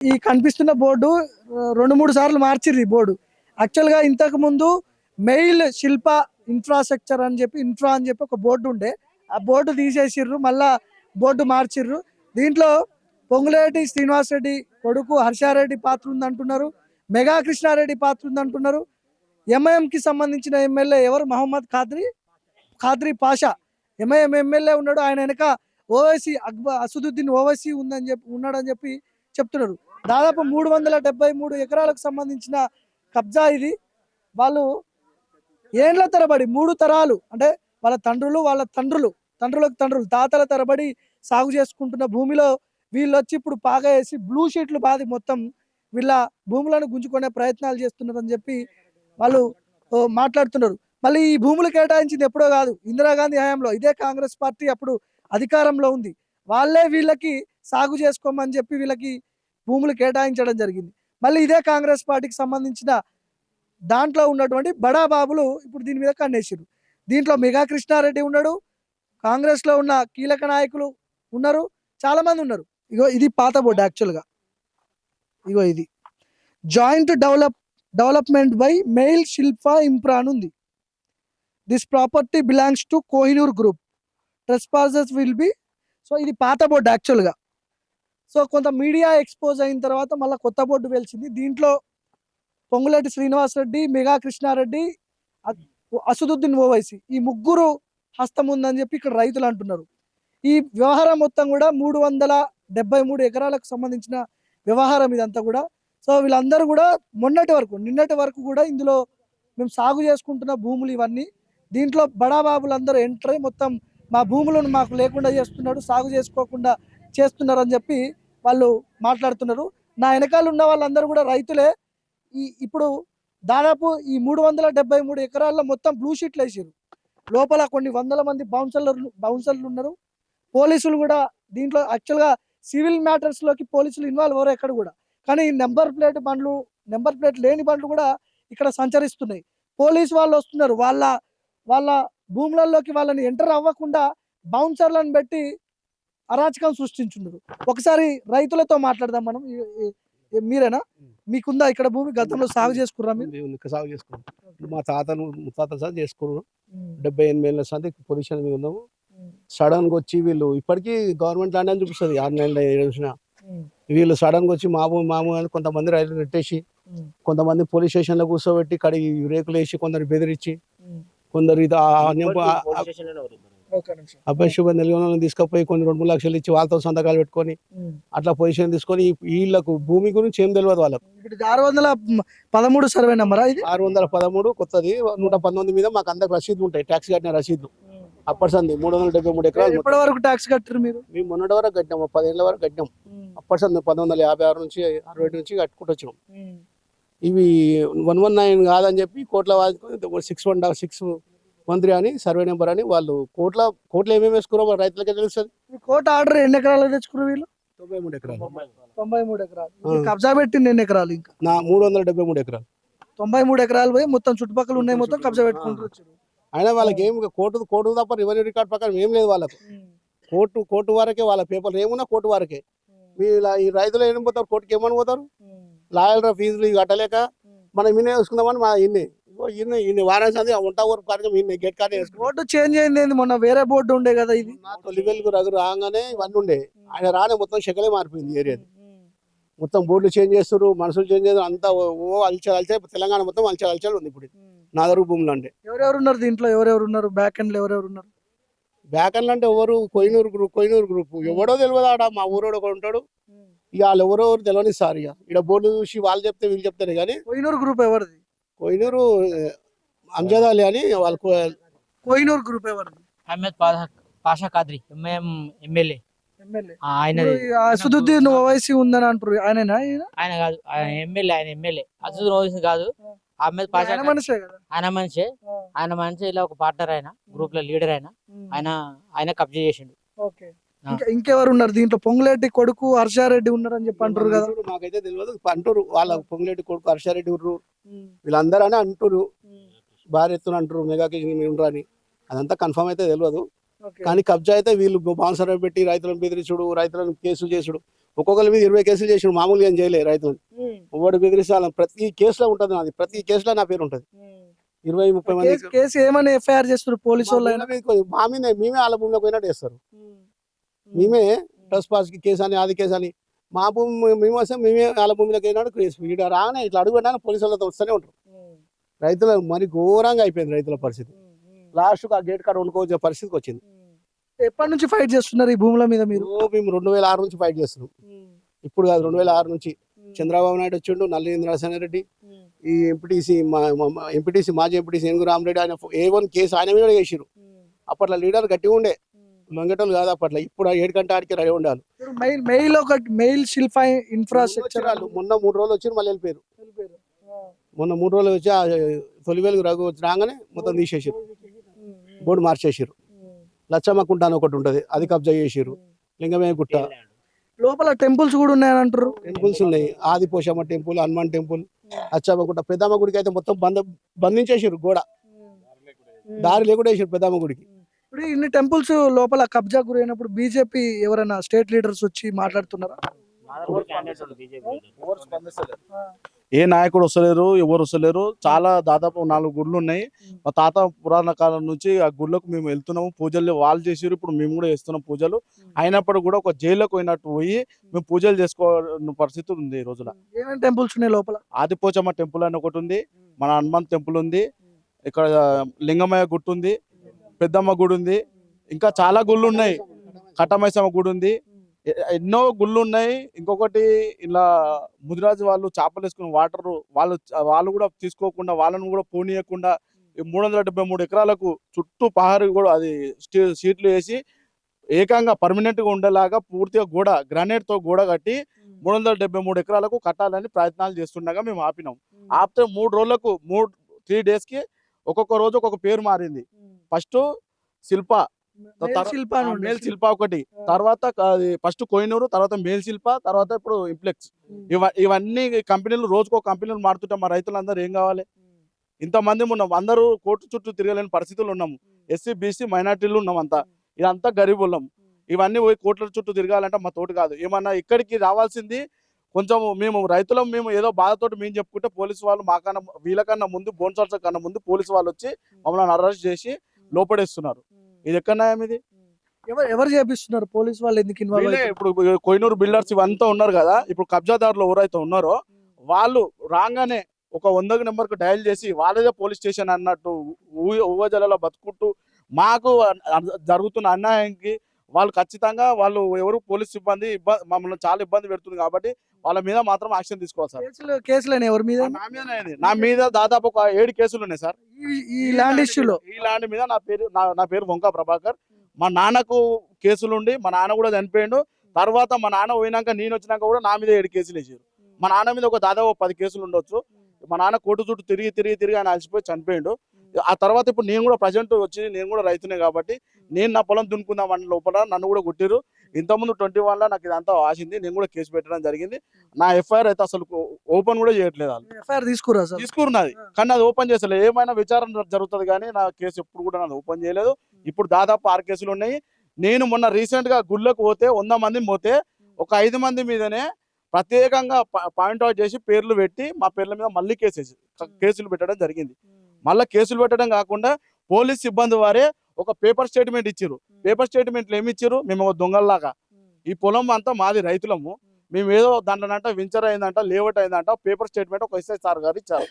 ఈ కనిపిస్తున్న బోర్డు 2-3 సార్లు మార్చిర్రు ఈ బోర్డు. యాక్చువల్గా ఇంతకు ముందు మెయిల్ శిల్ప ఇన్ఫ్రాస్ట్రక్చర్ అని చెప్పి ఇన్ఫ్రా అని చెప్పి ఒక బోర్డు ఉండే, ఆ బోర్డు తీసేసిర్రు, మళ్ళా బోర్డు మార్చిర్రు. దీంట్లో పొంగులేటి శ్రీనివాసరెడ్డి కొడుకు హర్షారెడ్డి పాత్ర ఉందంటున్నారు, మెగా కృష్ణారెడ్డి పాత్ర ఉందంటున్నారు. ఎంఐఎంకి సంబంధించిన ఎమ్మెల్యే ఎవరు, మహమ్మద్ ఖాద్రీ పాషా ఎంఐఎం ఎమ్మెల్యే ఉన్నాడు, ఆయన వెనక ఓవైసీ అసదుద్దీన్ ఓవైసీ ఉన్నాడని చెప్పి చెప్తున్నారు. దాదాపు 373 ఎకరాలకు సంబంధించిన కబ్జా ఇది. వాళ్ళు ఏండ్ల తరబడి 3 తరాలు అంటే వాళ్ళ తండ్రులకు తాతల తరబడి సాగు చేసుకుంటున్న భూమిలో వీళ్ళు వచ్చి ఇప్పుడు పాగా వేసి బ్లూ షీట్లు బాది మొత్తం వీళ్ళ భూములను గుంజుకునే ప్రయత్నాలు చేస్తున్నారని చెప్పి వాళ్ళు మాట్లాడుతున్నారు. మళ్ళీ ఈ భూములు కేటాయించింది ఎప్పుడో కాదు, ఇందిరాగాంధీ హయాంలో ఇదే కాంగ్రెస్ పార్టీ అప్పుడు అధికారంలో ఉంది. వాళ్ళే వీళ్ళకి సాగు చేసుకోమని చెప్పి వీళ్ళకి భూములు కేటాయించడం జరిగింది. మళ్ళీ ఇదే కాంగ్రెస్ పార్టీకి సంబంధించిన దాంట్లో ఉన్నటువంటి బడా బాబులు ఇప్పుడు దీని మీద కన్నేసారు. దీంట్లో మెగా కృష్ణారెడ్డి ఉన్నాడు, కాంగ్రెస్లో ఉన్న కీలక నాయకులు ఉన్నారు, చాలా మంది ఉన్నారు. ఇగో ఇది పాత బోర్డు యాక్చువల్గా. ఇగో ఇది జాయింట్ డెవలప్మెంట్ బై మెయిల్ శిల్పా ఇంప్రా అని ఉంది. This property belongs to Kohinoor group, trespassers will be. So ఇది పాత బోర్డు యాక్చువల్గా. సో కొంత మీడియా ఎక్స్పోజ్ అయిన తర్వాత మళ్ళీ కొత్త బోర్డు వెలిసింది. దీంట్లో పొంగులేటి శ్రీనివాసరెడ్డి, మెగా కృష్ణారెడ్డి, అసదుద్దీన్ ఓవైసీ ఈ ముగ్గురు హస్తం ఉందని చెప్పి ఇక్కడ రైతులు అంటున్నారు. ఈ వ్యవహారం మొత్తం కూడా 373 ఎకరాలకు సంబంధించిన వ్యవహారం ఇదంతా కూడా. సో వీళ్ళందరూ కూడా నిన్నటి వరకు కూడా ఇందులో మేము సాగు చేసుకుంటున్న భూములు ఇవన్నీ, దీంట్లో బడాబాబులందరూ ఎంటర్ అయ్యి మొత్తం మా భూములను మాకు లేకుండా చేస్తున్నాడు, సాగు చేసుకోకుండా చేస్తున్నారు అని చెప్పి వాళ్ళు మాట్లాడుతున్నారు. నా వెనకాల ఉన్న వాళ్ళందరూ కూడా రైతులే. ఇప్పుడు దాదాపు ఈ 373 ఎకరాల్లో మొత్తం బ్లూ షీట్లు వేసారు. లోపల కొన్ని వందల మంది బౌన్సర్లు ఉన్నారు. పోలీసులు కూడా దీంట్లో యాక్చువల్గా సివిల్ మ్యాటర్స్లోకి పోలీసులు ఇన్వాల్వ్ అవ్వరు ఎక్కడ కూడా. కానీ నెంబర్ ప్లేట్ లేని బండ్లు కూడా ఇక్కడ సంచరిస్తున్నాయి. పోలీసు వాళ్ళు వస్తున్నారు, వాళ్ళ భూములలోకి వాళ్ళని ఎంటర్ అవ్వకుండా బౌన్సర్లను పెట్టి అరాచకం సృష్టించున్నారు. ఒకసారి రైతులతో మాట్లాడదాం మనం. మీరేనా, మీకుందా ఇక్కడ భూమి? గతంలో సాగు చేసుకుర్రా మీరు? సాగు చేసుకున్నాం, మా ముత్తాతలు సాగు చేసుకున్నాం. 78 ఏళ్ళ సంది పొజిషన్ మీద ఉన్నాము. సడన్ గా వచ్చి వీళ్ళు ఇప్పటికీ గవర్నమెంట్ ల్యాండ్ అని చూపిస్తుంది 6 నెలలు చూసిన. వీళ్ళు సడన్ గా వచ్చి మాము అని కొంతమంది రైతులు నెట్టేసి, కొంతమంది పోలీస్ స్టేషన్ లో కూర్చోబెట్టి కడిగి రేకులు వేసి, కొందరు బెదిరించి, కొందరు అబ్బాయి శుభ నెలకొని తీసుకుపోయి కొన్ని 2-3 లక్షలు ఇచ్చి వాళ్ళతో సంతకాలు పెట్టుకొని అట్లా పొజిషన్ తీసుకొని వీళ్ళకు భూమి గురించి ఏం తెలియదు వాళ్ళకు. 613 సర్వే నెంబర్, 613 కొత్తది 119 మీద మాకు అందరికి రసీదు ఉంటాయి, ట్యాక్స్ కట్టిన రసీదు. అప్పటి సంది 373 ఎకరాలు. ఎప్పటి వరకు ట్యాక్స్ కట్టారు మీరు? మేము మొన్నటి వరకు కట్టినాం, 10 ఏళ్ళ వరకు కట్టినాం. అప్పటి సంది 1956 నుంచి 60 నుంచి కట్టుకుంటూ వచ్చినాం. ఇవి 119 కాదని చెప్పి కోట్ల వాదుకొని 613 అని సర్వే నెంబర్ అని వాళ్ళు కోట్ల ఏమేమి వేసుకున్నారో రైతులకే తెలుస్తుంది. కోర్టు ఆర్డర్ ఎన్ని ఎకరాలు తెచ్చుకున్నారు వీళ్ళు? 93 ఎకరాలు. 93 ఎకరాలు కబ్జా పెట్టింది. ఎన్ని ఎకరాలు? ఇంకా 373 ఎకరాలు. 93 ఎకరాలు పోయి మొత్తం చుట్టుపక్కల ఉన్నాయి మొత్తం కబ్జా పెట్టుకుంటారు. అయినా వాళ్ళకి ఏం కోర్టు తప్ప రెవెన్యూ రికార్డ్ ప్రకారం ఏం లేదు వాళ్ళకు. కోర్టు వరకే వాళ్ళ పేపర్లు ఏమున్నా కోర్టు వరకే. ఈ రైతులు ఏం పోతారు కోర్టుకి? ఏమని పోతారు? లాయర్ ఫీజులు కట్టలేక మనం ఇన్నే వేసుకుందామని మా ఇన్ని వారానికి ఉంటా ఊరు కార్యక్రమం ఇన్ని గేట్ కార్డు వేసుకున్నాం. బోర్డు చేంజ్ అయింది, మొన్న వేరే బోర్డు ఉండే కదా. ఇది తొలి వెలుగు రఘు రాగానే ఇవన్నీ ఉండే, ఆయన రానే మొత్తం శకలే మారిపోయింది ఏరియాది. మొత్తం బోర్డులు చేంజ్ చేస్తారు, మనుషులు చేంజ్ చేస్తారు, అంతా అల్చల్ తెలంగాణ మొత్తం అల్చల్ ఉంది ఇప్పుడు నాదరు భూములు. అంటే ఎవరెవరు ఉన్నారు దీంట్లో? ఎవరెవరు ఉన్నారు బ్యాక్ ఎండ్ లో? ఎవరెవరు ఉన్నారు బ్యాక్ ఎండ్ అంటే ఎవరు? కోహినూర్ గ్రూప్ ఎవడో తెలియదు. ఆడ మా ఊరోడు ఒకడు ఉంటాడు, ఇక వాళ్ళు ఎవరెవరు తెలియని సార్. ఇక ఇక్కడ బోర్డు చూసి వాళ్ళు చెప్తే వీళ్ళు చెప్తారు. కానీ కోహినూర్ గ్రూప్ ఎవరిది? కోహినూరు అంజద్ అలీ అని వాళ్ళు. కోహినూర్ గ్రూప్ ఎవరిది? అహ్మద్ పాషా ఖాద్రీ ఎమ్మెల్యే. అసదుద్దీన్ ఓవైసీ ఉందని అంటారు. ఆయన కాదు, ఆయన ఎమ్మెల్యే. అసదుద్దీన్ ఓవైసీ కాదు, అహ్మద్ పాషా ఆయన మనిషి. ఇలా ఒక పార్ట్నర్, ఆయన గ్రూప్ లో లీడర్. ఆయన కబ్జా చేసిండు. ఇంకెవరు ఉన్నారు దీంట్లో? పొంగులేటి కొడుకు హర్షారెడ్డి ఉన్నారని చెప్పి అంటారు కదా. మాకైతే తెలియదు అంటారు. వాళ్ళ పొంగులేటి కొడుకు హర్షారెడ్డి ఉర్రు, వీళ్ళందరూ అని అంటారు. భారీ ఎత్తున అంటారు మెగాకి ఉండరు అని. అదంతా కన్ఫర్మ్ అయితే తెలియదు. కానీ కబ్జా అయితే వీళ్ళు బాన్సర్ పెట్టి రైతులను బెదిరించుడు, రైతులను కేసులు చేసుడు. ఒక్కొక్కరి మీద 20 కేసులు చేసిన మామూలుగా ఏం చేయలేదు రైతులు. ఒకటి బెదిరిస్తాను ప్రతి కేసులో ఉంటుంది నాది, ప్రతి కేసులో నా పేరు ఉంటుంది. 20-30 మంది కేసు ఏమని ఎఫ్ఐఆర్ చేస్తారు పోలీసు వాళ్ళు అయినా? మా మీద మేమే వాళ్ళ భూమిలో పోయినట్టు చేస్తారు. మేమే ట్రస్ పాస్ కి కేసు అని అది కేసు అని మా భూమి మేము వస్తే మేమే వాళ్ళ భూమిలోకి వెళ్ళినాడు కేసు ఈడ రాగానే ఇట్లా అడుగుపెట్టాను పోలీసు వాళ్ళతో వస్తూనే ఉంటారు. రైతుల మరి ఘోరంగా అయిపోయింది రైతుల పరిస్థితి. లాస్ట్కి ఆ గేట్ కాడ వండుకోవచ్చే పరిస్థితికి వచ్చింది. ఎప్పటి నుంచి ఫైట్ చేస్తున్నారు ఈ భూముల మీద మీరు? మేము 2006 నుంచి ఫైట్ చేస్తున్నాం. ఇప్పుడు కాదు, 2006 నుంచి చంద్రబాబు నాయుడు వచ్చిండు, నల్లిని నరసింహారెడ్డి, ఈ ఎంపీటీసీ మాజీ ఎంపీటీసీ ఏనుగు రామరెడ్డి, ఆయన A1 కేసు ఆయన మీద చేసిరు. అప్పట్లో లీడర్ గట్టిగా ఉండే, లొంగటోళ్ళు కాదు అప్పట్లో. ఇప్పుడు 7 గంట ఆడికి రెడీ ఉండాలి. మెయిల్ శిల్ప ఇన్ఫ్రాస్ట్రక్చర్ మొన్న 3 రోజులు వచ్చి మళ్ళీ వెళ్ళిపోయారు. మొన్న 3 రోజులు వచ్చి తొలి వెలుగు రఘు వచ్చి రాగానే మొత్తం తీసేసారు, బోర్డు మార్చేసారు. లచ్చమ్మ కుంట అని ఒకటి ఉంటుంది, అది కబ్జా చేసారు. లింగమే గుట్ట లోపల టెంపుల్స్ కూడా ఉన్నాయని అంటారు. టెంపుల్స్ ఉన్నాయి, ఆదిపోషమ్మ టెంపుల్, హనుమాన్ టెంపుల్, అచ్చమ్మ గుట్ట. పెద్దమ్మ గుడికి అయితే మొత్తం బంధించేసారు, గోడ దారి లేకుండా వేసారు పెద్దమ్మ గుడికి. ఇప్పుడు ఇన్ని టెంపుల్స్ లోపల కబ్జా గురైనప్పుడు బీజేపీ ఎవరైనా స్టేట్ లీడర్స్ వచ్చి మాట్లాడుతున్నారా? ఏ నాయకుడు వస్తలేరు, ఎవరు వస్తలేరు. చాలా దాదాపు 4 గుళ్ళు ఉన్నాయి. మా తాత పురాణ కాలం నుంచి ఆ గుళ్ళకు మేము వెళ్తున్నాము. పూజలు వాళ్ళు చేసారు, ఇప్పుడు మేము కూడా చేస్తున్నాం పూజలు. అయినప్పుడు కూడా ఒక జైలుకు పోయినట్టు పోయి మేము పూజలు చేసుకోవాల్సిన పరిస్థితి ఉంది ఈ రోజున. ఏమేమి టెంపుల్స్ ఉన్నాయి లోపల? ఆదిపోచమ్మ టెంపుల్ అని ఒకటి ఉంది, మన హనుమాన్ టెంపుల్ ఉంది, ఇక్కడ లింగమయ్య గుట్టు ఉంది, పెద్దమ్మ గుడి ఉంది, ఇంకా చాలా గుళ్ళు ఉన్నాయి, కట్టమైసమ్మ గుడి ఉంది, ఎన్నో గుళ్ళు ఉన్నాయి. ఇంకొకటి ఇలా ముదిరాజు వాళ్ళు చేపలు వేసుకుని వాటర్ వాళ్ళు కూడా తీసుకోకుండా, వాళ్ళను కూడా పోనీయకుండా 373 ఎకరాలకు చుట్టూ పహారు కూడా అది షీట్లు వేసి ఏకంగా పర్మనెంట్ గా ఉండేలాగా పూర్తిగా గోడ గ్రానైట్ తో గోడ కట్టి 373 ఎకరాలకు కట్టాలని ప్రయత్నాలు చేస్తుండగా మేము ఆపినాం. ఆపితే 3 రోజులకు 3 days కి ఒక్కొక్క రోజు ఒక్కొక్క పేరు మారింది. ఫస్ట్ శిల్ప, మేల్ శిల్ప ఒకటి, తర్వాత ఫస్ట్ కోహినూరు, తర్వాత మేల్ శిల్ప, తర్వాత ఇప్పుడు ఇంప్లెక్స్. ఇవన్నీ కంపెనీలు రోజుకో కంపెనీలు మారుతుంటే మా రైతులందరూ ఏం కావాలి? ఇంతమంది ఉన్నాం, అందరూ కోర్టు చుట్టూ తిరగలేని పరిస్థితులు ఉన్నాము. ఎస్సీ బీసీ మైనార్టీలు ఉన్నాం, అంతా ఇదంతా గరీబ్ ఉన్నాం. ఇవన్నీ పోయి కోట్ల చుట్టూ తిరగాలంటే మా తోటి కాదు. ఏమన్నా ఇక్కడికి రావాల్సింది కొంచెం మేము రైతులం, మేము ఏదో బాధతోటి మేము చెప్పుకుంటే పోలీసు వాళ్ళు మాకన్నా వీళ్ళకన్నా ముందు బోన్సాల్స్ కన్నా ముందు పోలీసు వాళ్ళు వచ్చి మమ్మల్ని అరెస్ట్ చేసి లోపడేస్తున్నారు. ఇది ఎక్కడ న్యాయం? ఇది ఎవరు చేపిస్తున్నారు? పోలీసు వాళ్ళు ఎందుకు ఇన్వాల్వ్? ఇప్పుడు కోహినూరు బిల్డర్స్ ఇవంతా ఉన్నారు కదా, ఇప్పుడు కబ్జాదారులు ఎవరైతే ఉన్నారో వాళ్ళు రాగానే ఒక 100 నెంబర్కు డయల్ చేసి వాళ్ళదే పోలీస్ స్టేషన్ అన్నట్టు ఊహజలలో బతుకుంటూ మాకు జరుగుతున్న అన్యాయానికి వాళ్ళు ఖచ్చితంగా వాళ్ళు ఎవరు పోలీస్ సిబ్బంది మమ్మల్ని చాలా ఇబ్బంది పెడుతుంది కాబట్టి వాళ్ళ మీద మాత్రం యాక్షన్ తీసుకోవాలి సార్. కేసులు ఎవరి మీద? నా మీద దాదాపు ఒక 7 కేసులు ఉన్నాయి సార్. ఈ ల్యాండ్ ఇష్యూలో ఈ ల్యాండ్ మీద నా పేరు వంకా ప్రభాకర్. మా నాన్నకు కేసులు ఉండి మా నాన్న కూడా చనిపోయిండు. తర్వాత మా నాన్న పోయినాక నేను వచ్చినాక కూడా నా మీద 7 కేసులు వేసారు. మా నాన్న మీద ఒక దాదాపు 10 కేసులు ఉండొచ్చు. మా నాన్న కోర్టు చుట్టూ తిరిగి ఆయన అలసిపోయి చనిపోయిండు. ఆ తర్వాత ఇప్పుడు నేను కూడా ప్రజెంట్ వచ్చి నేను కూడా రైతునే కాబట్టి నేను నా పొలం దున్నుకుందాం అన్న లోపల నన్ను కూడా కొట్టిరు. ఇంతకుముందు 21లో నాకు ఇదంతా ఆశింది, నేను కూడా కేసు పెట్టడం జరిగింది. నా ఎఫ్ఐఆర్ అయితే అసలు ఓపెన్ కూడా చేయట్లేదు. ఎఫ్ఐఆర్ తీసుకున్నది కానీ అది ఓపెన్ చేసలేదు. ఏమైనా విచారణ జరుగుతుంది కానీ నా కేసు ఎప్పుడు కూడా నాది ఓపెన్ చేయలేదు. ఇప్పుడు దాదాపు 6 కేసులు ఉన్నాయి. నేను మొన్న రీసెంట్ గా గుళ్ళకు పోతే 100 మంది పోతే ఒక 5 మంది మీదనే ప్రత్యేకంగా పాయింట్అవుట్ చేసి పేర్లు పెట్టి మా పేర్ల మీద మళ్ళీ కేసులు పెట్టడం జరిగింది. మళ్ళీ కేసులు పెట్టడం కాకుండా పోలీస్ సిబ్బంది వారే ఒక పేపర్ స్టేట్మెంట్ ఇచ్చారు. పేపర్ స్టేట్మెంట్లు ఏమి ఇచ్చారు? మేము ఒక దొంగల్లాగా ఈ పొలం అంతా మాది రైతులము, మేము ఏదో దాంట్లోనంట వెంచర్ అయిందంట, లేఅవుట్ అయిందంట, పేపర్ స్టేట్మెంట్ ఒక ఎస్ఐ సార్ గారు ఇచ్చారు.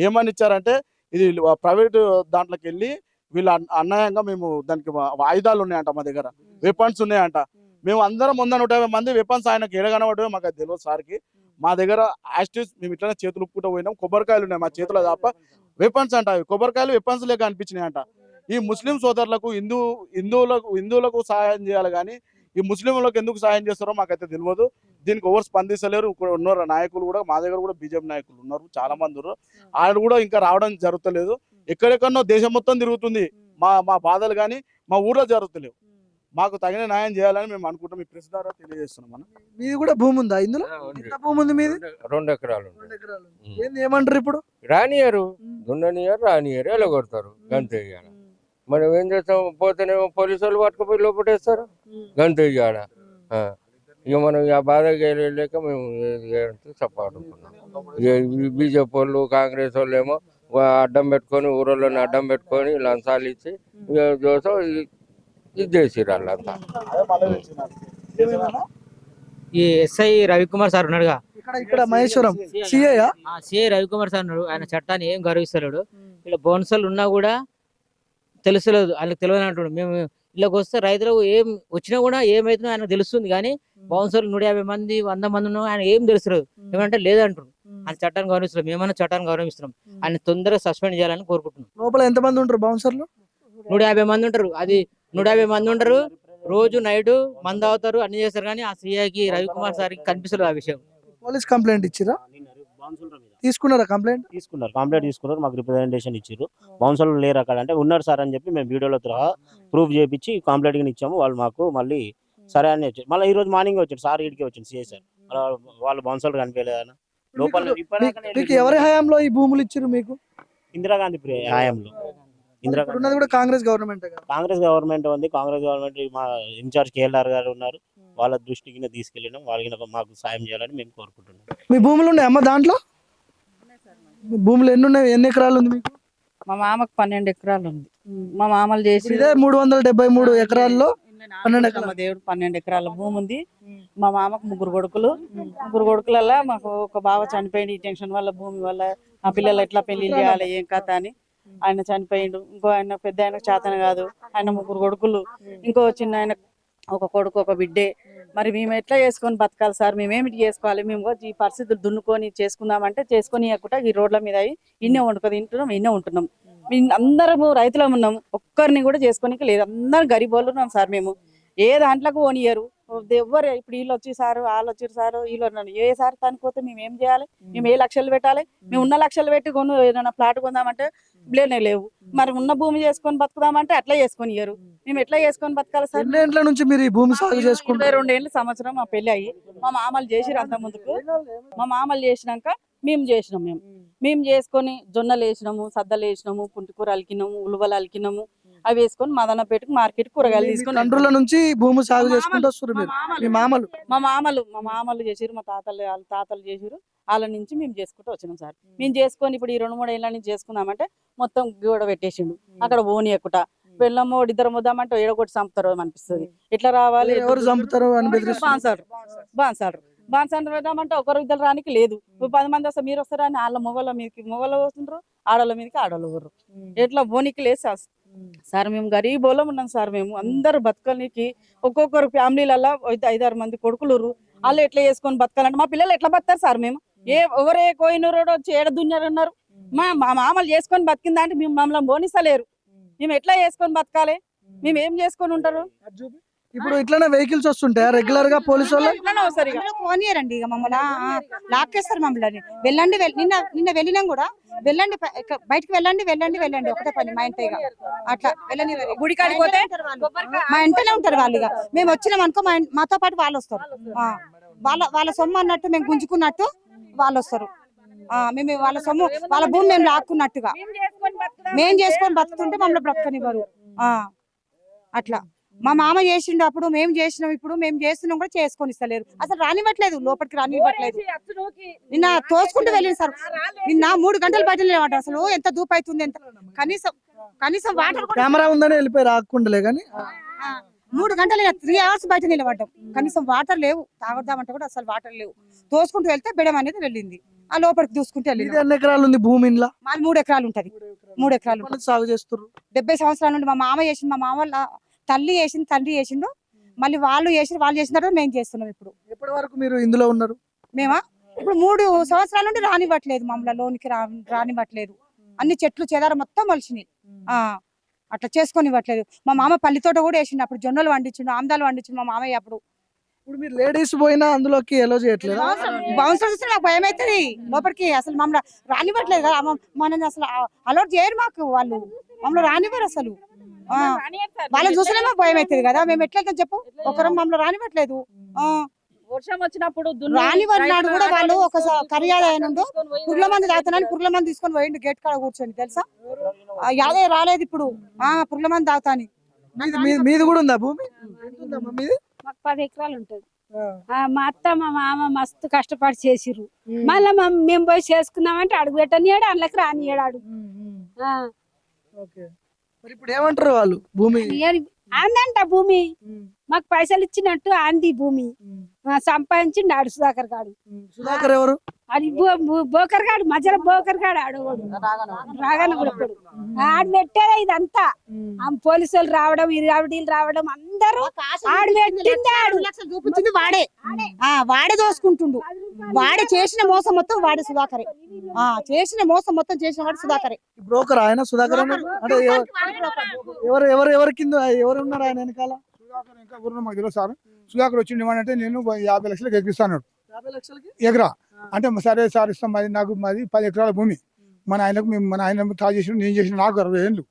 ఏమని ఇచ్చారంటే ఇది ప్రైవేట్ దాంట్లోకి వెళ్ళి వీళ్ళు అన్యాయంగా మేము దానికి ఆయుధాలు ఉన్నాయంట, మా దగ్గర వెపన్స్ ఉన్నాయంట. మేము అందరం 150 మంది వెపన్స్ ఆయనకు ఎడగనబడమే మాకు అది తెలియదు సార్కి. మా దగ్గర యాస్టిస్ మేము ఇట్లనే చేతులు ఉప్పుకుంటూ పోయినాం. కొబ్బరికాయలు ఉన్నాయి మా చేతుల తప్ప వెపన్స్ అంట. కొబ్బరికాయలు వెపన్స్ లేక అనిపించినాయి అంట. ఈ ముస్లిం సోదరులకు హిందువులకు సహాయం చేయాలి కానీ ఈ ముస్లింలకు ఎందుకు సహాయం చేస్తారో మాకైతే తెలియదు. దీనికి ఎవరు స్పందిస్తలేరు. ఇక్కడ ఉన్నారు నాయకులు కూడా, మా దగ్గర కూడా బీజేపీ నాయకులు ఉన్నారు, చాలా మంది ఉన్నారు. వాళ్ళు కూడా ఇంకా రావడం జరుగుతలేదు. ఎక్కడెక్కడో దేశం మొత్తం తిరుగుతుంది మా బాధలు, కానీ మా ఊర్లో జరుగుతలేవు. మాకు తగిన న్యాయం చేయాలని మేము అనుకుంటాం. ఈ ప్రెస్ ద్వారా తెలియజేస్తున్నాం. మీది కూడా భూమి ఉందా ఇందులో? ఎంత భూమి ఉంది మీది? 2 ఎకరాలు. ఏమంటారు ఇప్పుడు? రానియరు, దున్ననియరు, రానియరు, ఎలగొడతారు గంతే. ఇవాళ మనం ఏం చేస్తాం? పోతేనేమో పోలీసు వాళ్ళు పట్టుకుపోయి లోపటేస్తారు గంతే. ఇవాళ ఇక మనం ఆ బాధ లేక మేము సపోర్ట్ అనుకున్నాం. ఇక బీజేపీ వాళ్ళు కాంగ్రెస్ వాళ్ళు ఏమో అడ్డం పెట్టుకొని ఊరోళ్ళని అడ్డం పెట్టుకొని లంచాలు ఇచ్చి ఇక దోసం ఇది చేసిర్రు వాళ్ళంతా. ఈ ఎస్ఐ రవికుమార్ సార్ ఉన్నాడుగా, ఇక్కడ Maheshwaram CI CI Ravikumar sir ఉన్నాడు. ఆయన చట్టాన్ని ఏం గౌరవిస్తలేడు. ఇలా బౌన్సర్లు ఉన్నా కూడా తెలుసలేదు, ఆయనకు తెలియదు అంటాడు. మేము ఇళ్ళకి వస్తే రైతులకు ఏం వచ్చినా కూడా ఏమైతుందో ఆయనకు తెలుస్తుంది, కానీ బౌన్సర్లు 150 మంది 100 మంది ఉన్నా ఆయన ఏం తెలుసలేదు. ఏమంటే లేదంటారు. ఆయన చట్టాన్ని గౌరవిస్తున్నాం, మేమన్నా చట్టాన్ని గౌరవిస్తున్నాం. ఆయన తొందరగా సస్పెండ్ చేయాలని కోరుకుంటున్నాం. లోపల ఎంత మంది ఉంటారు బౌన్సర్లు? 150 మంది ఉంటారు. అది 150 మంది ఉంటారు. రోజు నైట్ మంది అవుతారు, అన్ని చేస్తారు. కానీ ఆ సిఐకి రవికుమార్ సార్కి కనిపిస్తలేదు ఆ విషయం. పోలీస్ కంప్లైంట్ ఇచ్చిరా? తీసుకున్నారా కంప్లైంట్? కంప్లైంట్ తీసుకున్నారు. మాకు రిప్రజెంటేషన్ ఇచ్చారు. బౌన్సర్లు లేరు అక్కడ అంటే ఉన్నారు సార్ అని చెప్పి మేము వీడియోలో ప్రూఫ్ చేయించి కంప్లైంట్ గా ఇచ్చాము. వాళ్ళు మాకు మళ్ళీ సరే అని వచ్చారు. మళ్ళీ ఈ రోజు మార్నింగ్ వచ్చారు సార్, ఇడికి వచ్చింది సిఐ సార్. వాళ్ళు బౌన్సర్లు కనిపించలేదన్న లోపల. మీకు ఎవరి హయాంలో ఈ భూములు ఇచ్చారు? మీకు ఇందిరాగాంధీ హయాంలో. ఉన్నది కూడా కాంగ్రెస్ గవర్నమెంట్. కాంగ్రెస్ గవర్నమెంట్ ఉంది. కాంగ్రెస్ గవర్నమెంట్ మా ఇన్ఛార్జ్ కేఎల్ఆర్ గారు ఉన్నారు. వాళ్ళ దృష్టికి తీసుకెళ్ళినాం. వాళ్ళకి మాకు సాయం చేయాలని మేము కోరుకుంటున్నాం. మీ భూములు ఉన్నాయి అమ్మ? దాంట్లో భూములు ఎన్ని ఉన్నాయి? ఎన్ని ఎకరాలు ఉంది మీకు? మా మామకు 12 ఎకరాలు ఉంది. మా మామలు చేసి ఇదే 373 ఎకరాల్లో 12 ఎకరాలు. మా దేవుడు 12 ఎకరాల భూమి ఉంది. మా మామకు 3 కొడుకులు. 3 కొడుకులలో మాకు ఒక బావ చనిపోయింది. ఈ టెన్షన్ వల్ల, భూమి వల్ల ఆ పిల్లలు ఎట్లా పెళ్లి చేయాలి ఏం కథ అని ఆయన చనిపోయిండు. ఇంకో ఆయన పెద్ద ఆయనకు చేతన కాదు. ఆయన 3 కొడుకులు, ఇంకో చిన్న ఆయన ఒక కొడుకు ఒక బిడ్డే. మరి మేము ఎట్లా చేసుకొని బతకాలి సార్? మేమేమిటి చేసుకోవాలి? మేము ఈ పరిస్థితులు దున్నుకొని చేసుకుందామంటే చేసుకొని ఇవ్వకుండా ఈ రోడ్ల మీద ఇన్నే వండుకొని తింటున్నాం, ఇన్నే ఉంటున్నాం. అందరము రైతులం ఉన్నాం, ఒక్కరిని కూడా చేసుకోనికి లేదు. అందరం గరీబోళ్ళు ఉన్నాం సార్. మేము ఏ దాంట్లోకి పోనీయరు ఎవ్వరు. ఇప్పుడు వీళ్ళు వచ్చి సారు, వాళ్ళు వచ్చారు సారు, వీళ్ళు అన్నారు. ఏ సార్ తనిపోతే మేము ఏం చేయాలి? మేము ఏ లక్షలు పెట్టాలి? మేము ఉన్న లక్షలు పెట్టి ఏదైనా ప్లాట్ కొందామంటే లేనే లేవు. మరి ఉన్న భూమి చేసుకొని బతుకుదామంటే అట్లా చేసుకొని ఇయ్యరు. మేము ఎట్లా చేసుకొని బతకాలి సార్? ఎన్నేళ్ల నుంచి మీరు ఈ భూమి సాగు చేసుకుంటారు? 22 ఏళ్ళ సంవత్సరం మా పెళ్లి అయ్యి మా మామలు చేసిరు. అంత ముందుకు మా మామలు చేసినాక మేము చేసినాం. మేము చేసుకొని జొన్నలు వేసినాము, సద్దలు వేసినాము, పుంటికూర అలికినాము, ఉలువలు అలికినాము. అవి వేసుకొని మదనపేటకు మార్కెట్ కూరగాయలు తీసుకొని తండ్రుల నుంచి భూమి సాగు చేసుకుంటూ వస్తారు మీరు. మీ మామలు? మా మామలు చేసిరు, మా తాతలు చేసిరు. వాళ్ళ నుంచి మేము చేసుకుంటూ వచ్చినాం సార్. మేము చేసుకొని ఇప్పుడు ఈ 2-3 ఏళ్ళ నుంచి చేసుకుందామంటే మొత్తం గోడ పెట్టేసిండు. అక్కడ ఓని ఎక్కుట వెళ్ళము. ఇద్దరు ముద్దామంటే ఏడగొట్టి చంపుతారు అనిపిస్తుంది. ఎట్లా రావాలి? ఎవరు చంపుతారు అని బెదిరిస్తారు. బాన్సాడు పెడదామంటే ఒకరు ఇద్దరు రానికి లేదు. 10 మంది వస్తారు, మీరు వస్తారా అని వాళ్ళ మొగల మీదకి మొగలు వస్తుంటారు, ఆడోళ్ళ మీదకి ఆడోళ్ళు ఊర్రు. ఎట్లా ఓనికి లేదు సార్. మేము గరీబోళం ఉన్నాం సార్. మేము అందరు బతకడానికి ఒక్కొక్కరు ఫ్యామిలీలలో 5-6 మంది కొడుకులు. వాళ్ళు ఎట్లా చేసుకొని బతకాలంటే మా పిల్లలు ఎట్లా బతారు సార్? మేము ఎవరే కోయినూరు వచ్చి ఏడ దున్నారు ఉన్నారు. మా మామలు చేసుకొని బతికిందా అంటే మేము మమ్మల్ని బోనిస్తలేరు. మేము ఎట్లా చేసుకొని బతకాలి? మేము ఏం చేసుకొని ఉంటారు? ఇప్పుడు ఇట్లానే వెహికల్స్ వస్తుంటాయా రెగ్యులర్ గా? పోలీసు వాళ్ళు పోనీయరండి. ఇక మమ్మల్ని లాక్కేస్తారు మమ్మల్ని. వెళ్ళండి నిన్న వెళ్ళినాం కూడా. వెళ్ళండి బయటకు వెళ్ళండి ఒకటే పని మా ఇంట. ఇక అట్లా వెళ్ళని గుడి కాడికి పోతే మా ఇంటనే ఉంటారు వాళ్ళు. ఇక మేము వచ్చినాం అనుకో మాతో పాటు వాళ్ళు వస్తారు. వాళ్ళ సొమ్ము అన్నట్టు మేము గుంజుకున్నట్టు వాళ్ళు వస్తారు. మేము వాళ్ళ సొమ్ము వాళ్ళ భూమి మేము లాక్కున్నట్టుగా మేము చేసుకొని బతుకుతుంటే మమ్మల్ని బ్రతకనివ్వరు. అట్లా మా మామ చేసిండు అప్పుడు, మేము చేసినాం ఇప్పుడు, మేము చేస్తున్నాం కూడా చేసుకొని ఇస్తలేరు. అసలు రానివ్వట్లేదు, లోపలికి రానివ్వట్లేదు. నిన్న తోసుకుంటూ వెళ్ళింది సార్. నిన్న 3 గంటలు బయట నిలబడ్డారు. అసలు ఎంత దూపు అవుతుంది, ఎంత కనీసం వాటర్ కెమెరా ఉందని వెళ్ళిపోయి రాకుండలే కానీ 3 గంటలు 3 అవర్స్ బయట నిలబడ్డాం. కనీసం వాటర్ లేవు, తాగుదామంటే కూడా అసలు వాటర్ లేవు. తోసుకుంటూ వెళ్తే బెడం అనేది వెళ్ళింది. ఆ లోపలికి దూసుకుంటూ వెళ్ళింది. ఎన్ని ఎకరాలు ఉంది భూమి? ఇంట్లో మాది 3 ఎకరాలు ఉంటది. 3 ఎకరాలు సాగు చేస్తారు. 70 సంవత్సరాల నుండి మా మామ చేసింది, మా మామ తల్లి చేసింది, తండ్రి చేసిండు, మళ్ళీ వాళ్ళు చేసిన తర్వాత మేము చేస్తున్నాం. ఇప్పుడు ఎప్పటి వరకు మీరు ఇందులో ఉన్నారు? మేమా ఇప్పుడు 3 సంవత్సరాల నుండి రానివ్వట్లేదు, మమ్మల్ని లోనికి రానివ్వట్లేదు. అన్ని చెట్లు చెదారం మొత్తం మలిసినాయి. అట్లా చేసుకొని ఇవ్వట్లేదు. మా మామ పల్లి తోట కూడా వేసిండు. అప్పుడు జొన్నలు వండించిండు, ఆమ్దాలు వండించిండు మా మామయ్య. అప్పుడు ఇప్పుడు మీరు లేడీస్ పోయినా అందులోకి ఎలో చేయట్లేదు. బౌన్సర్ చూస్తే నాకు భయం అవుతుంది లోపలికి. అసలు మమ్మల్ని రానివ్వట్లేదు కదా, మనని అసలు అలౌట్ చేయరు మాకు. వాళ్ళు మమ్మల్ని రానివ్వరు అసలు. వాళ్ళని చూసినా మాకు భయం అవుతుంది కదా. మేము ఎట్లా చెప్పు, ఒకరు మమ్మల్ని రానివ్వట్లేదు. వర్షం వచ్చినప్పుడు రానివ్వన్నాడు కూడా వాళ్ళు. ఒక కర్యాద అయినండు పుర్ల మంది తాగుతానని పుర్ల మంది తీసుకొని పోయిండు గేట్ కాడ కూర్చొని, తెలుసా? యాదే రాలేదు ఇప్పుడు. పుర్ల మంది తాగుతాని. మీది కూడా ఉందా భూమి? మీది మాకు 10 ఎకరాలు ఉంటుంది. మా అత్త మా మామ మస్తు కష్టపడి చేసిర్రు మళ్ళీ మేము పోయి చేసుకున్నామంటే అడుగు పెట్టనియాడు అందులోకి రానియాడు మరి ఇప్పుడు ఏమంటారు వాళ్ళు భూమి అందంట భూమి మాకు పైసలు ఇచ్చినట్టు అంది భూమి సంపాదించిండు ఆడు సుధాకర్ గాడు సుధాకర్ ఎవరు అది బోకర్ గాడు మధ్యలో బోకర్ గాడు ఆడవాడు రాగానే కూడా ఆడు పెట్టేదే ఇదంతా పోలీసులు రావడం ఇరావడీలు రావడం అందరూ ఆడు పెట్టింది ఆడు చూపించింది వాడే వాడే దోసుకుంటుండు వాడే చేసిన మోసం మొత్తం వాడే సుధాకరే చేసిన మోసం మొత్తం చేసిన వాడు సుధాకరే బ్రోకర్ ఆయన సుధాకర్ అంటే ఎవరు ఎవరు ఎవరి కింద ఎవరు ఉన్నారు ఆయన వెనకాల సుధాకర్ ఇంకా ఊరిలో మాకు తెలియదు సార్. సుధాకర్ వచ్చిండు ఏమంటే నేను 50 లక్షలకు ఎగిరిస్తాను 50 లక్షలకి ఎకరా అంటే సరే సార్ ఇస్తాం మరి నాకు మాది 10 ఎకరాల భూమి మన ఆయన తా చేసిన నేను చేసిన నాకు 60 ఏళ్ళు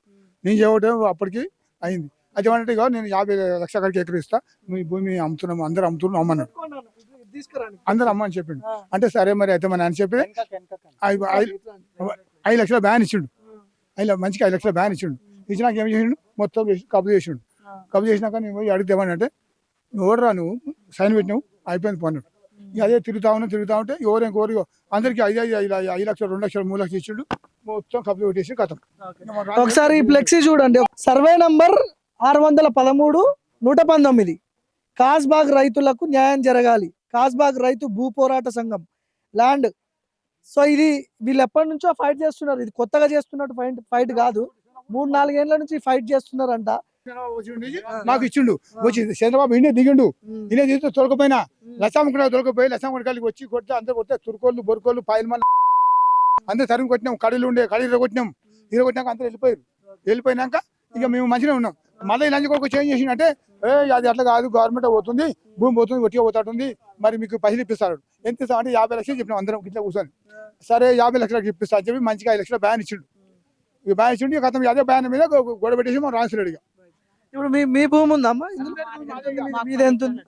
నేను చేయడం అప్పటికి అయింది. అది ఏమంటే ఇక నేను 50 లక్షల కాడికి ఎకరా ఇస్తా మీ భూమి అమ్ముతున్నాము అందరూ అమ్ముతున్నాం అమ్మన్నాడు అందరూ అమ్మని చెప్పిండు. అంటే సరే మరి అయితే మన అని చెప్పి 5 లక్షల బ్యాన్ ఇచ్చిండు మంచిగా 5 లక్షల బ్యాన్ ఇచ్చిండు. ఇచ్చినాక ఏం చేసిండు మొత్తం కబ్జా చేసిండు. కబ్జా చేసినాక నేను పోయి అడిగితేమనంటే నువ్వు ఓడరా నువ్వు సైన్ పెట్టినావు అయిపోయింది పన్నాడు. ఇక అదే తిరుగుతా ఉంటే ఎవరేం కోరి అందరికి 5 లక్షలు 2 లక్షలు 3 లక్షలు ఇచ్చిండు మొత్తం కబ్జా పెట్టేసి కథం. ఒకసారి ఈ ఫ్లెక్సీ చూడండి సర్వే నంబర్ 613/119 కాస్బాగ్ రైతులకు న్యాయం జరగాలి కాస్బాగ్ రైతు భూ పోరాట సంఘం ల్యాండ్. సో ఇది వీళ్ళు ఎప్పటి నుంచో ఫైట్ చేస్తున్నారు ఇది కొత్తగా చేస్తున్నట్టు ఫైట్ కాదు 3-4 ఏళ్ల నుంచి ఫైట్ చేస్తున్నారంట. నాకు ఇచ్చిండు వచ్చి చంద్రబాబు ఈయనే దిగిండు ఈయన దిగితే తొలకపోయినా లసాముకుండా తొలకపోయి లసాముడికాడికి వచ్చి కొడితే అందరు కొడితే తురుకోళ్ళు బొరుకోళ్ళు పాయలు మళ్ళీ అందరు తరిమి కొట్టినాం కడీలు ఉండే కడీలు కొట్టినాం కొట్టినాక అందరూ వెళ్ళిపోయినాక ఇక మేము మంచిగా ఉన్నాం. మళ్ళీ లంచ్ కొడుకు చేంజ్ చేసిందంటే అది అట్లా కాదు గవర్నమెంట్ పోతుంది భూమి పోతుంది ఒట్టిగా పోతాటుంది మరి మీకు పైసలు ఇప్పిస్తాడు ఎంత ఇస్తాం అంటే 50 లక్షలు చెప్పినాం అందరం ఇట్లా కూర్చొని సరే 50 లక్షలకు ఇప్పిస్తా అని చెప్పి మంచిగా 5 లక్షల బ్యాన్ ఇచ్చిండు. ఇక బ్యాన్ ఇచ్చిండు ఇక అదే బ్యాన్ మీద గొడవ పెట్టేసి మనం రాసిలేడు. ఇక ఇప్పుడు మీ భూమి ఉందమ్మా మీది ఎంత ఉంది?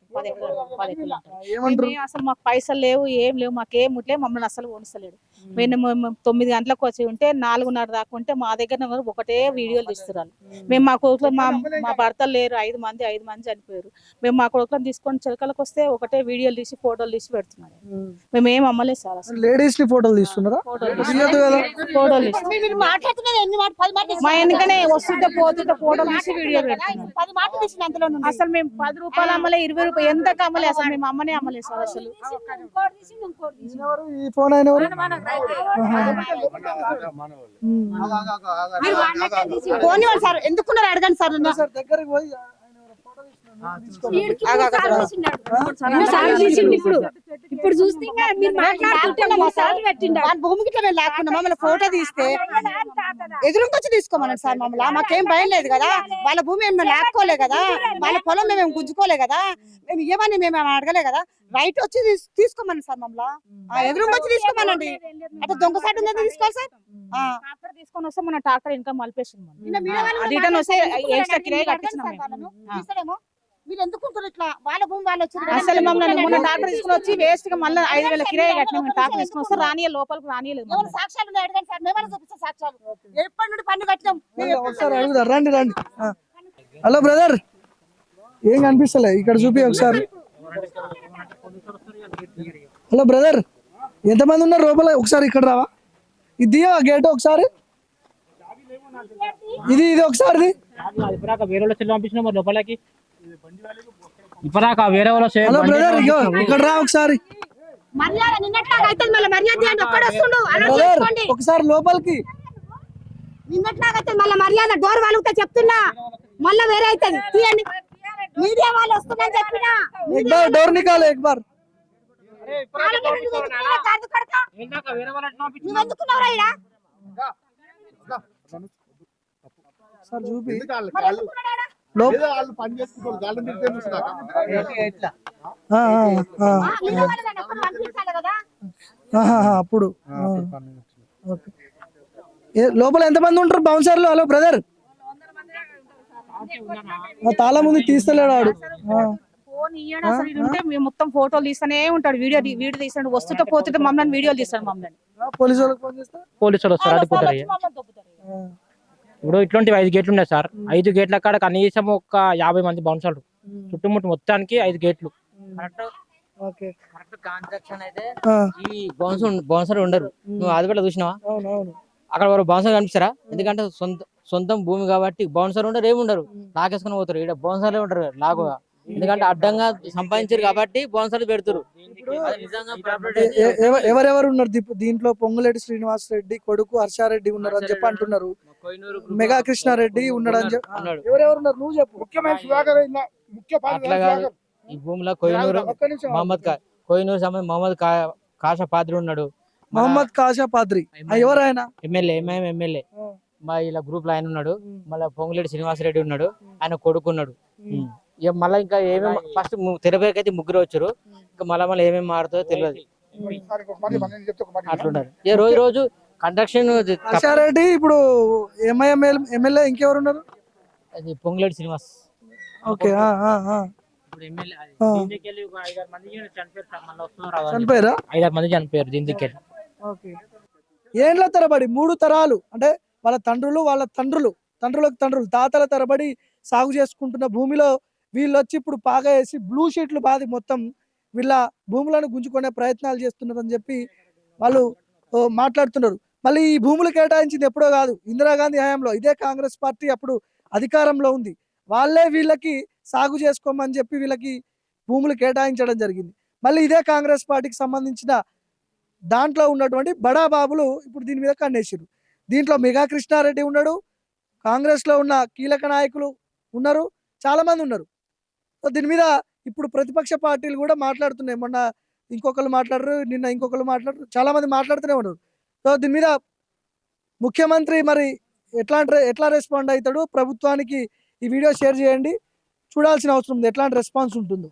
ఏమంటారు అసలు మాకు పైసలు లేవు ఏం లేవు మాకేం ముట్లే మమ్మల్ని అసలు ఓనిస్తలేడు. మేము 9 గంటలకు వచ్చి ఉంటే 4:30 దాకా ఉంటే మా దగ్గర ఒకటే వీడియోలు తీస్తున్నారు. మేము మా కొడుకులు మా భర్తలు లేరు 5 మంది చనిపోయారు. మేము మా కొడుకులను తీసుకొని చిలకలకు వస్తే ఒకటే వీడియోలు తీసి ఫోటోలు తీసి పెడుతున్నారు. మేము ఏం అమ్మలేదు సార్ అసలు లేడీస్ ని ఫోటోలు తీస్తున్నారా ఫోటోలు మా ఎందుకనే వస్తుంటే పోతుంటే ఫోటోలు తీసి వీడియో పెడుతున్నారు. అసలు మేము 10 రూపాయలు అమ్మలే 20 రూపాయలు ఎంత అమ్మలే అసలు మేము అమ్మనే అమ్మలేదు సార్ అసలు. ఈ ఫోన్ అయిన సార్ ఎందుకున్నారు అడగండి సార్ దగ్గరికి పోయి ఇప్పుడు చూస్తే భూమికి ఇట్లా లేకుండా మమ్మల్ని ఫోటో తీస్తే ఎదురుకొచ్చి తీసుకోమన్నాడు సార్ మమ్మల్ని మాకేం భయం లేదు కదా వాళ్ళ భూమి మేము లాక్కోలే కదా వాళ్ళ పొలం మేము గుంజుకోలే కదా మేము ఇవ్వని మేము అడగలే కదా రైట్ వచ్చి తీసుకోమని సార్ మమ్మల్ని ఎదురుకొచ్చి తీసుకోమనండి అంటే దొంగ సాటి ఉందని తీసుకోవాలి సార్ ట్రాక్టర్ తీసుకొని వస్తే మన ట్రాక్టర్ ఇంకా మలిపేసింది రిటర్న్ వస్తే ఎక్స్ట్రా కిరాయి కట్టించినాము. మీరు ఎందుకుంటారు ఇట్లా వాళ్ళ భూమి వాళ్ళు వచ్చి అసలు మమ్మల్ని మొన్న ట్రాక్టర్ తీసుకుని వచ్చి వేస్ట్ గా మళ్ళీ 5,000 కిరాయి కట్టినాము. ట్రాక్టర్ తీసుకుని వస్తే రానియ లోపలికి రానియలేదు. సాక్ష్యాలు అడగండి సార్ మేము చూపిస్తాం సాక్ష్యాలు ఎప్పటి నుండి పన్ను కట్టినాం. ఒకసారి అడుగుతారు రండి. హలో బ్రదర్ ఏం కనిపిస్తలే ఇక్కడ చూపి ఒకసారి. హలో బ్రదర్ ఎంతమంది ఉన్నారు లోపల ఒకసారి ఇక్కడ రావా ఇది గేట్ ఒకసారి ఇది ఒకసారి వేరే వాళ్ళు పంపించిన మరి లోపలికి ఇప్పటిదాకా వేరే వాళ్ళు హలో బ్రదర్ ఇక్కడ రా ఒకసారి ఒకసారి లోపలికి నిన్నట్లాగైతే మళ్ళీ మర్యాద డోర్ వాళ్ళతో చెప్తున్నా మళ్ళీ వేరే అవుతుంది తీయండి మీడియా వాళ్ళు వస్తుందని చెప్పినా డోర్ నికాలే एक बार సార్ చూపి అప్పుడు లోపల ఎంతమంది ఉంటారు బౌన్సర్లు? హలో బ్రదర్ తాళం ముందు తీస్తలేడు వాడు. ఫోన్ ఇయ్యడం అసలు ఇది ఉంటే మేము మొత్తం ఫోటోలు తీస్తూనే ఉంటాడు. వీడియో తీస్తాడు వస్తుంటే పోతుంటే మమ్మల్ని వీడియోలు తీస్తాడు. మమ్మల్ని పోలీసు వాళ్ళకి ఫోన్ చేస్తా పోలీసు వాళ్ళు వస్తారు అడ్డుకుంటారు. ఇప్పుడు ఇట్లాంటి 5 గేట్లు ఉన్నాయి సార్. 5 గేట్ల కాడ కనీసం ఒక 50 మంది బౌన్సర్లు చుట్టుముట్టు మొత్తానికి 5 గేట్లు కరెక్ట్ ఓకే. కరెక్ట్ కాన్స్ట్రక్షన్ అయితే ఆ, ఈ బౌన్సర్ ఉండరు. నువ్వు అది కూడా చూసినావా? అవును అవును. అక్కడ వారు బౌన్సర్ కనిపిస్తారా? ఎందుకంటే సొంతం భూమి కాబట్టి బౌన్సర్ ఉండరు, ఏముండరు, లాగేసుకుని పోతారు. ఇక్కడ బౌన్సర్లే ఉంటారు లాగుగా, ఎందుకంటే అడ్డంగా సంపాదించారు కాబట్టి బౌన్సర్లు పెడతారు. అది నిజంగా ప్రాపర్టీ ఎవరెవరు ఉన్నారు దీంట్లో? పొంగులేటి శ్రీనివాస్ రెడ్డి కొడుకు హర్షారెడ్డి ఉన్నారు అని చెప్పి అంటున్నారు. మెగా కృష్ణారెడ్డి ఉన్నాడు అని చెప్పి అన్నాడు. ఎవరెవరు ఉన్నారు నువ్వు చెప్పు. ముఖ్యమైన సుధాకర్ ముఖ్య అట్లా కాదు. ఈ భూమిలో కోహినూరు కోహినూరు సంబంధించి కాషా పాత్రి ఉన్నాడు. మొహమ్మద్ కాషా పాద్రి ఎవరు ఆయన? ఎమ్మెల్యే మా ఇలా గ్రూప్ లో ఆయన ఉన్నాడు. మళ్ళీ పొంగులేటి శ్రీనివాసరెడ్డి ఉన్నాడు, ఆయన కొడుకు ఉన్నాడు. ఇక మళ్ళీ ఇంకా ఏమేమి ఫస్ట్ తెరపైకి అయితే ముగ్గురు వచ్చారు. ఇంకా మళ్ళీ ఏమేమి మారుతుందో తెలియదు. అట్లున్నారు. ఏ రోజు కంస్ట్రక్షన్ హర్షారెడ్డి ఇప్పుడు ఎమ్మెల్యే ఇంకెవరు ఉన్నారు? అది పొంగులేటి శ్రీనివాస్. ఓకే. ఇప్పుడు ఎమ్మెల్యే ఆ. దీనికి ఒక 5-6 మంది చనిపోయారు. మళ్ళీ వస్తున్నారు, చనిపోయారా? 5-6 మంది చనిపోయారు దీనికి. ఓకే. ఏండ్ల తరబడి 3 తరాలు అంటే వాళ్ళ తండ్రులు వాళ్ళ తండ్రులకు తండ్రులు తాతల తరబడి సాగు చేసుకుంటున్న భూమిలో వీళ్ళు వచ్చి ఇప్పుడు పాగా వేసి బ్లూ షీట్లు బాది మొత్తం వీళ్ళ భూములను గుంజుకునే ప్రయత్నాలు చేస్తున్నారని చెప్పి వాళ్ళు మాట్లాడుతున్నారు. మళ్ళీ ఈ భూములు కేటాయించింది ఎప్పుడో కాదు, ఇందిరాగాంధీ హయాంలో ఇదే కాంగ్రెస్ పార్టీ అప్పుడు అధికారంలో ఉంది. వాళ్ళే వీళ్ళకి సాగు చేసుకోమని చెప్పి వీళ్ళకి భూములు కేటాయించడం జరిగింది. మళ్ళీ ఇదే కాంగ్రెస్ పార్టీకి సంబంధించిన దాంట్లో ఉన్నటువంటి బడా బాబులు ఇప్పుడు దీని మీద కన్నేసారు. దీంట్లో మెగా కృష్ణారెడ్డి ఉన్నాడు, కాంగ్రెస్లో ఉన్న కీలక నాయకులు ఉన్నారు, చాలా మంది ఉన్నారు. సో దీని మీద ఇప్పుడు ప్రతిపక్ష పార్టీలు కూడా మాట్లాడుతున్నాయి. మొన్న ఇంకొకరు మాట్లాడరు, నిన్న ఇంకొకరు మాట్లాడరు, చాలా మంది మాట్లాడుతూనే ఉన్నారు. సో దీని మీద ముఖ్యమంత్రి మరి ఎట్లా రెస్పాండ్ అవుతాడు? ప్రభుత్వానికి ఈ వీడియో షేర్ చేయండి, చూడాల్సిన అవసరం ఉంది ఎట్లాంటి రెస్పాన్స్ ఉంటుందో.